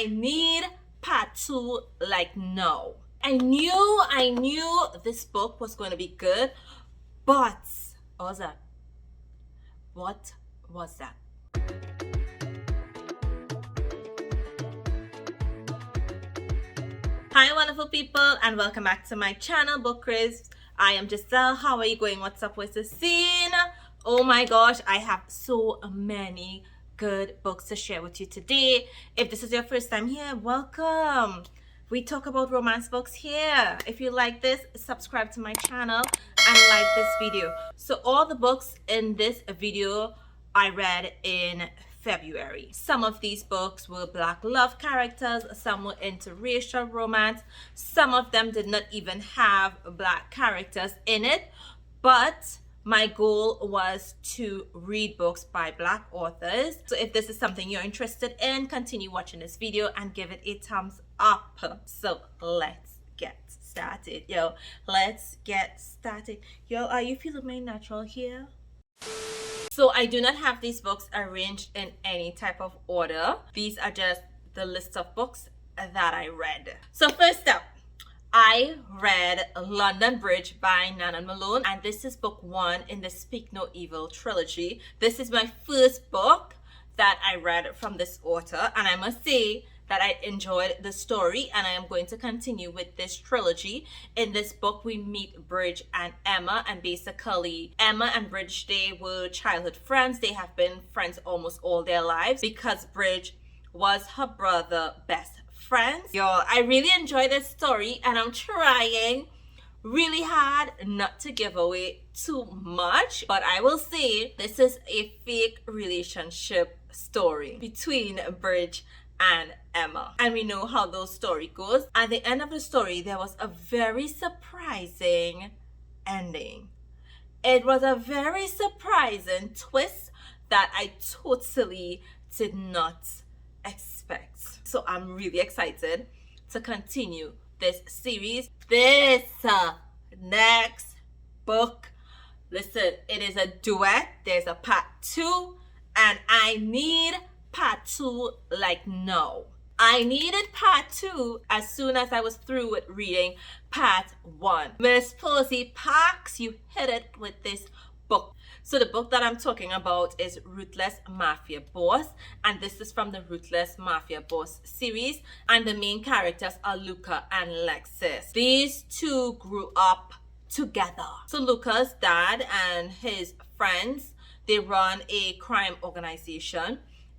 I need part 2 like now. I knew this book was going to be good, but what was that? What was that? Hi wonderful people, and welcome back to my channel, Goodreads. I am Giselle. How are you going? What's up with the scene? Oh my gosh, I have so many good books to share with you today. If this is your first time here, welcome. We talk about romance books here. If you like this, subscribe to my channel and like this video. So all the books in this video I read in February. Some of these books were black love characters, some were interracial romance, some of them did not even have black characters in it, but my goal was to read books by black authors. So if this is something you're interested in, continue watching this video and give it a thumbs up. So let's get started. Let's get started. Are you feeling my natural here? So I do not have these books arranged in any type of order. These are just the list of books that I read. So first up, I read London Bridge by Malone, and this is book 1 in the Speak No Evil trilogy. This is my first book that I read from this author, and I must say that I enjoyed the story, and I am going to continue with this trilogy. In this book, we meet Bridge and Emma, and basically Emma and Bridge, they were childhood friends. They have been friends almost all their lives because Bridge was her brother's best friend. I really enjoyed this story, and I'm trying really hard not to give away too much, but I will say this is a fake relationship story between Bridge and Emma, and we know how those story goes. At the end of the story, there was a very surprising ending. It was a very surprising twist that I totally did not expect. So I'm really excited to continue this series. This next book, listen, it is a duet. There's a part 2, and I need part 2 like now. I needed part 2 as soon as I was through with reading part 1. Miss Posey Parks, you hit it with this book. So the book that I'm talking about is Ruthless Mafia Boss, and this is from the Ruthless Mafia Boss series, and the main characters are LUCA and Alexis. These two grew up together. So LUCA's dad and his friends, they run a crime organization,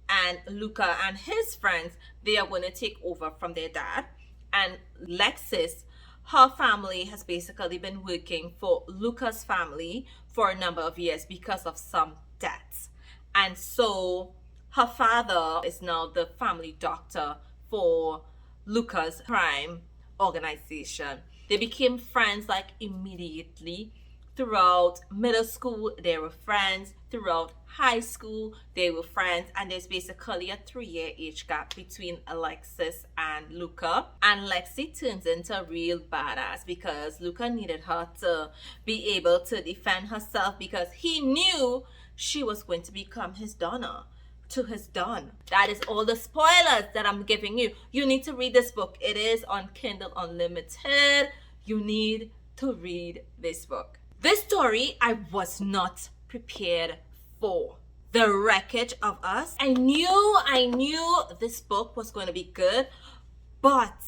and LUCA and his friends, they are going to take over from their dad. And Alexis, her family has basically been working for LUCA's family for a number of years because of some debts. And so her father is now the family doctor for LUCA's crime organization. They became friends like immediately. Throughout middle school, they were friends. Throughout high school, they were friends. And there's basically a 3-year age gap between Alexis and LUCA. And Lexi turns into a real badass because LUCA needed her to be able to defend herself because he knew she was going to become his donor to his don. That is all the spoilers that I'm giving you. You need to read this book. It is on Kindle Unlimited. You need to read this book. This story I was not prepared for. The Wreckage of Us. I knew this book was going to be good, but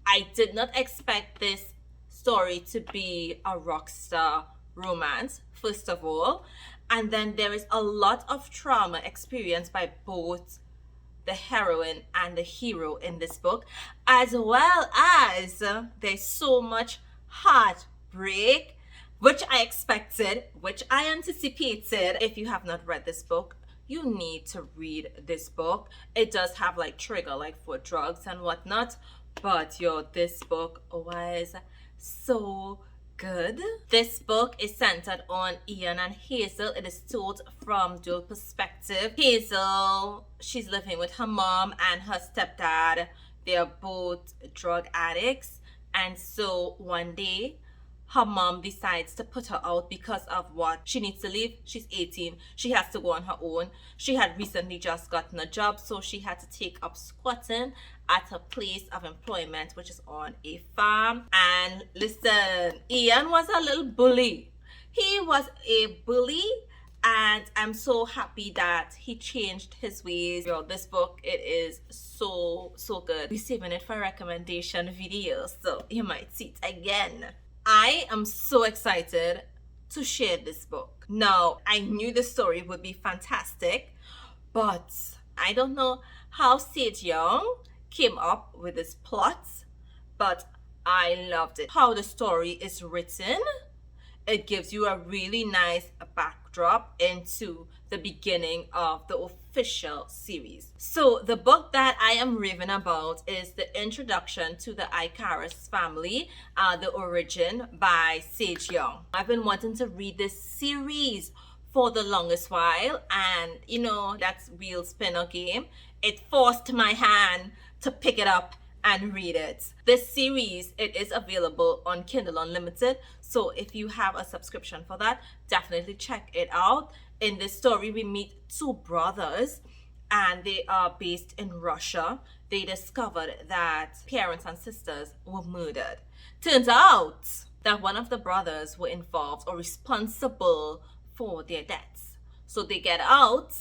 I did not expect this story to be a rockstar romance, first of all. And then there is a lot of trauma experienced by both the heroine and the hero in this book, as well as there's so much heartbreak, which I expected, which I anticipated. If you have not read this book, you need to read this book. It does have like trigger like for drugs and whatnot, but this book was so good. This book is centered on Ian and Hazel. It is told from dual perspective. Hazel, she's living with her mom and her stepdad. They are both drug addicts, and so one day her mom decides to put her out because of what she needs to leave. She's 18. She has to go on her own. She had recently just gotten a job, so she had to take up squatting at her place of employment, which is on a farm. And listen, Ian was a little bully. He was a bully, and I'm so happy that he changed his ways. Yo, this book, it is so good. We're saving it for recommendation videos, so you might see it again. I am so excited to share this book. Now, I knew the story would be fantastic, but I don't know how Sage Young came up with this plot, but I loved it. How the story is written, it gives you a really nice backdrop into the beginning of the official series. So the book that I am raving about is the introduction to the Icarus family, The Origin by Sage Young. I've been wanting to read this series for the longest while, and you know, that's wheel spinner game. It forced my hand to pick it up and read it. This series, it is available on Kindle Unlimited, so if you have a subscription for that, definitely check it out. In this story, we meet two brothers, and they are based in Russia. They discovered that parents and sisters were murdered. Turns out that one of the brothers were involved or responsible for their deaths. So they get out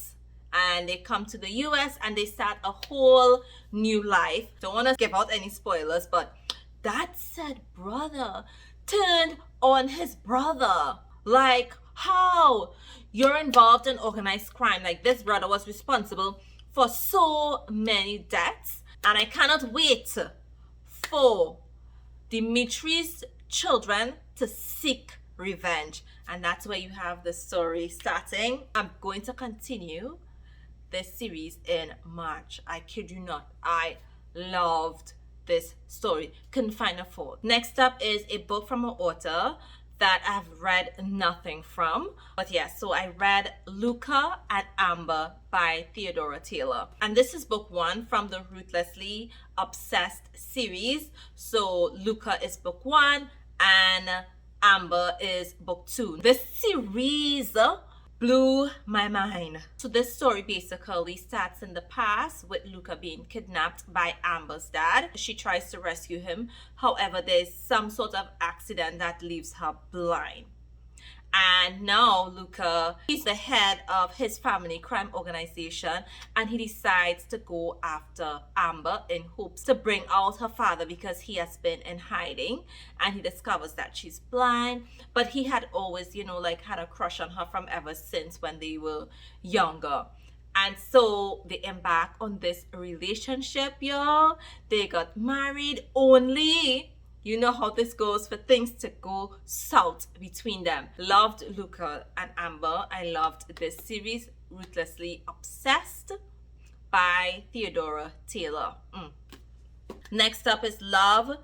and they come to the US and they start a whole new life. Don't want to give out any spoilers, but that said brother turned on his brother. Like, how? You're involved in organized crime. Like, this brother was responsible for so many deaths, and I cannot wait for Dimitri's children to seek revenge. And that's where you have the story starting. I'm going to continue this series in March. I kid you not. I loved this story. Couldn't find a fault. Next up is a book from an author that I've read nothing from. But yeah, so I read LUCA and Amber by Theodora Taylor. And this is book 1 from the Ruthlessly Obsessed series. So LUCA is book 1 and Amber is book 2. This series blew my mind. So this story basically starts in the past with LUCA being kidnapped by Amber's dad. She tries to rescue him. However, there's some sort of accident that leaves her blind. And now LUCA, he's the head of his family crime organization, and he decides to go after Amber in hopes to bring out her father because he has been in hiding, and he discovers that she's blind. But he had always, you know, like had a crush on her from ever since when they were younger. And so they embark on this relationship, y'all. They got married only, you know how this goes, for things to go south between them. Loved LUCA and Amber. I loved this series, Ruthlessly Obsessed by Theodora Taylor. Next up is Love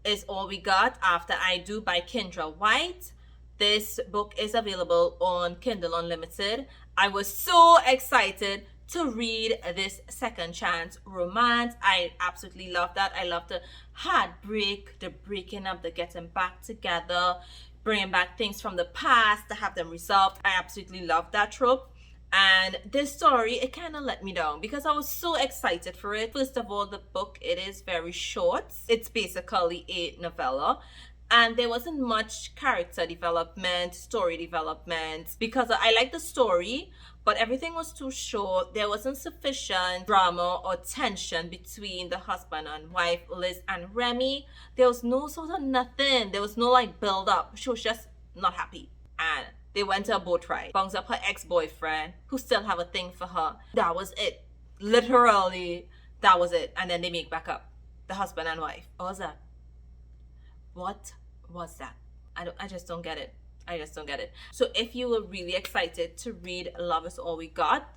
Is All We Got After I Do by Kindra White. This book is available on Kindle Unlimited. I was so excited to read this second chance romance. I absolutely love that. I love the heartbreak, the breaking up, the getting back together, bringing back things from the past to have them resolved. I absolutely love that trope. And this story, it kind of let me down because I was so excited for it. First of all, the book, it is very short. It's basically a novella. And there wasn't much character development, story development, because I like the story, but everything was too short. There wasn't sufficient drama or tension between the husband and wife, Liz and Remy. There was no sort of nothing. There was no like build up. She was just not happy. And they went to a boat ride, bungs up her ex-boyfriend, who still have a thing for her. That was it. Literally, that was it. And then they make back up, the husband and wife. What was that? What was that? I just don't get it. I just don't get it. So if you were really excited to read Love Is All We Got,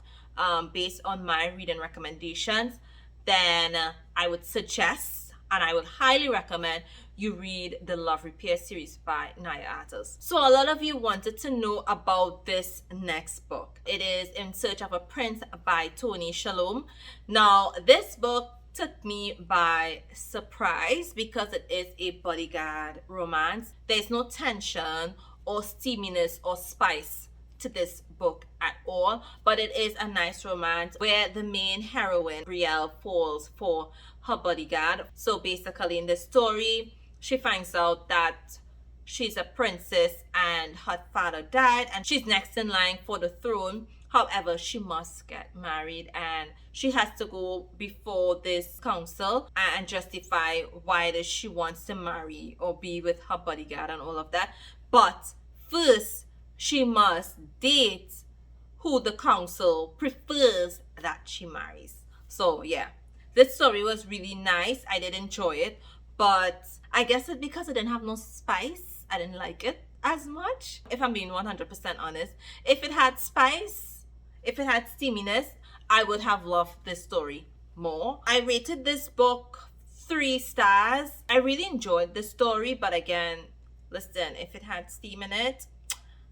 based on my reading recommendations, then I would suggest and I would highly recommend you read the Love Repair series by Naya Artis. So a lot of you wanted to know about this next book. It is In Search of a Prince by Toni Shalom. Now this book, took me by surprise because it is a bodyguard romance. There's no tension or steaminess or spice to this book at all, but it is a nice romance where the main heroine, Brielle, falls for her bodyguard. So basically in this story, she finds out that she's a princess and her father died and she's next in line for the throne. However, she must get married and she has to go before this council and justify why does she wants to marry or be with her bodyguard and all of that. But first, she must date who the council prefers that she marries. So yeah, this story was really nice. I did enjoy it, but I guess it's because it didn't have no spice. I didn't like it as much, if I'm being 100% honest. If it had spice, if it had steaminess, I would have loved this story more. I rated this book 3 stars. I really enjoyed the story, but again, listen, if it had steam in it,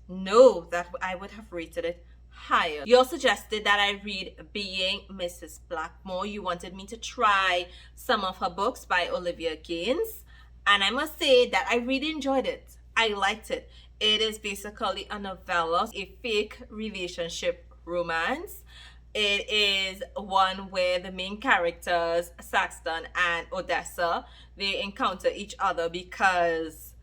no, that I would have rated it higher. You all suggested that I read Being Mrs. Blackmore. You wanted me to try some of her books by Olivia Gaines, and I must say that I really enjoyed it. I liked it. It is basically a novella, a fake relationship romance. It is one where the main characters, Saxton and Odessa, they encounter each other because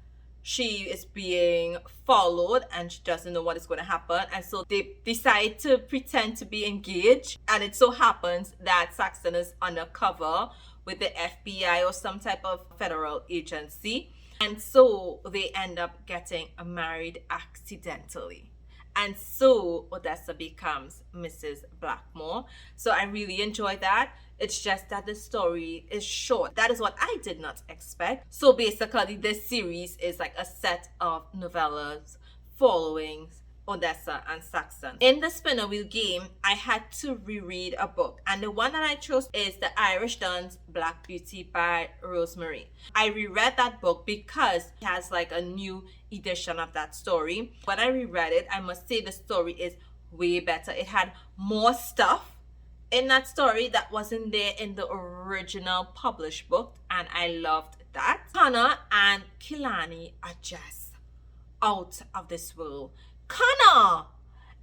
she is being followed and she doesn't know what is going to happen, and so they decide to pretend to be engaged. And it so happens that Saxton is undercover with the FBI or some type of federal agency, and so they end up getting married accidentally. And so Odessa becomes Mrs. Blackmore. So I really enjoyed that. It's just that the story is short. That is what I did not expect. So basically this series is like a set of novellas following Odessa and Saxton. In the spinner wheel game, I had to reread a book, and the one that I chose is The Irish Dun's Black Beauty by Rosemary. I reread that book because it has like a new edition of that story. When I reread it, I must say the story is way better. It had more stuff in that story that wasn't there in the original published book, and I loved that. Connor and Kilani are just out of this world. Connor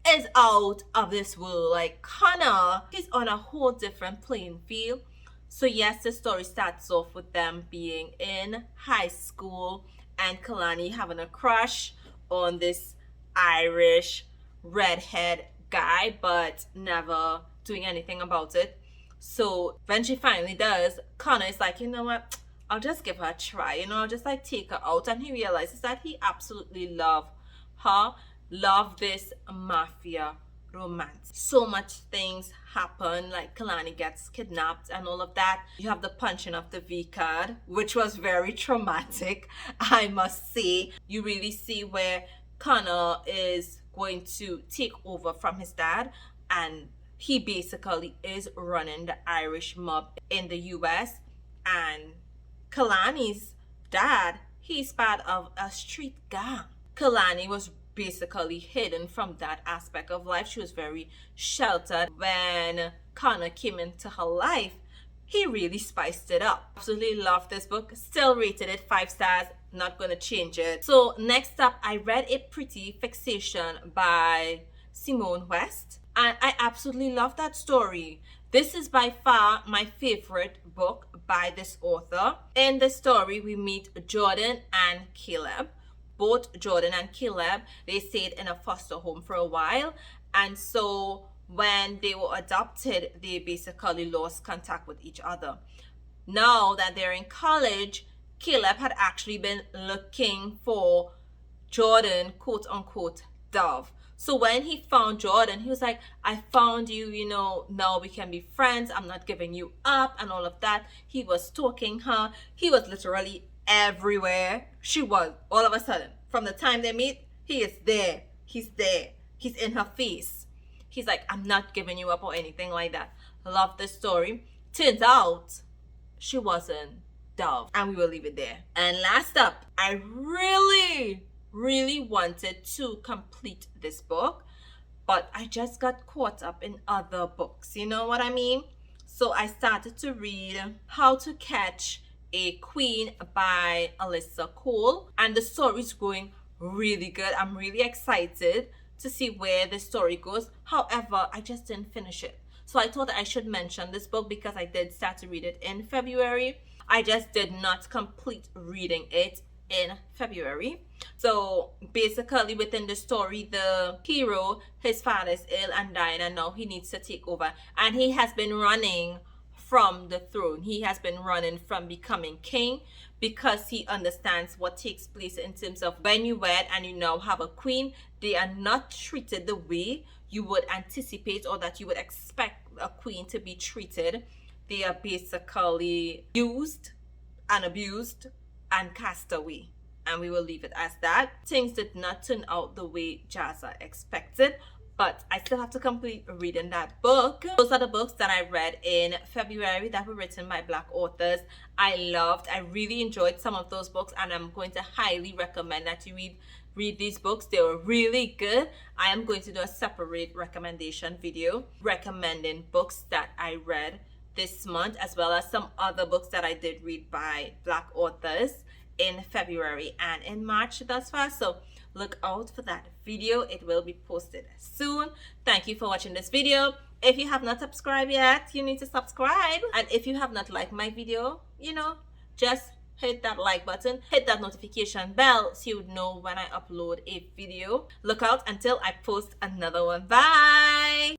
is out of this world. Like, Connor, he's on a whole different playing field. So yes, the story starts off with them being in high school and Kalani having a crush on this Irish redhead guy, but never doing anything about it. So when she finally does, Connor is like, you know what, I'll just give her a try, you know, I'll just like take her out. And he realizes that he absolutely loves her, love this mafia romance. So much things happen, like Kalani gets kidnapped and all of that. You have the punching of the V card, which was very traumatic, I must say. You really see where Connor is going to take over from his dad, and he basically is running the Irish mob in the US. And Kalani's dad, he's part of a street gang. Kalani was basically hidden from that aspect of life. She was very sheltered. When Connor came into her life, he really spiced it up. Absolutely loved this book. Still rated it 5 stars. Not gonna change it. So next up, I read A Pretty Fixation by Symone West, and I absolutely love that story. This is by far my favorite book by this author. In the story, we meet Jordan and Caleb. Both Jordan and Caleb, they stayed in a foster home for a while, and so when they were adopted, they basically lost contact with each other. Now that they're in college, Caleb had actually been looking for Jordan, quote unquote, Dove. So when he found Jordan, he was like, I found you, you know, now we can be friends, I'm not giving you up, and all of that. He was stalking her. He was literally everywhere she was. All of a sudden, from the time they meet, he is there. He's there. He's in her face. He's like, I'm not giving you up or anything like that. Love this story. Turns out she wasn't Dove, and we will leave it there. And last up, I really wanted to complete this book, but I just got caught up in other books, you know what I mean? So I started to read How to Catch a Queen by Alyssa Cole, and the story is going really good. I'm really excited to see where the story goes. However, I just didn't finish it. So I thought I should mention this book because I did start to read it in February. I just did not complete reading it in February. So basically within the story, the hero, his father is ill and dying, and now he needs to take over. And he has been running from the throne. He has been running from becoming king because he understands what takes place in terms of when you wed and you now have a queen, they are not treated the way you would anticipate or that you would expect a queen to be treated. They are basically used and abused and cast away, and we will leave it as that. Things did not turn out the way Jazza expected, but I still have to complete reading that book. Those are the books that I read in February that were written by Black authors. I really enjoyed some of those books, and I'm going to highly recommend that you read these books. They were really good. I am going to do a separate recommendation video recommending books that I read this month, as well as some other books that I did read by Black authors in February and in March thus far. So look out for that video. It will be posted soon. Thank you for watching this video. If you have not subscribed yet, you need to subscribe. And if you have not liked my video, just hit that like button, hit that notification bell so you would know when I upload a video. Look out until I post another one. Bye.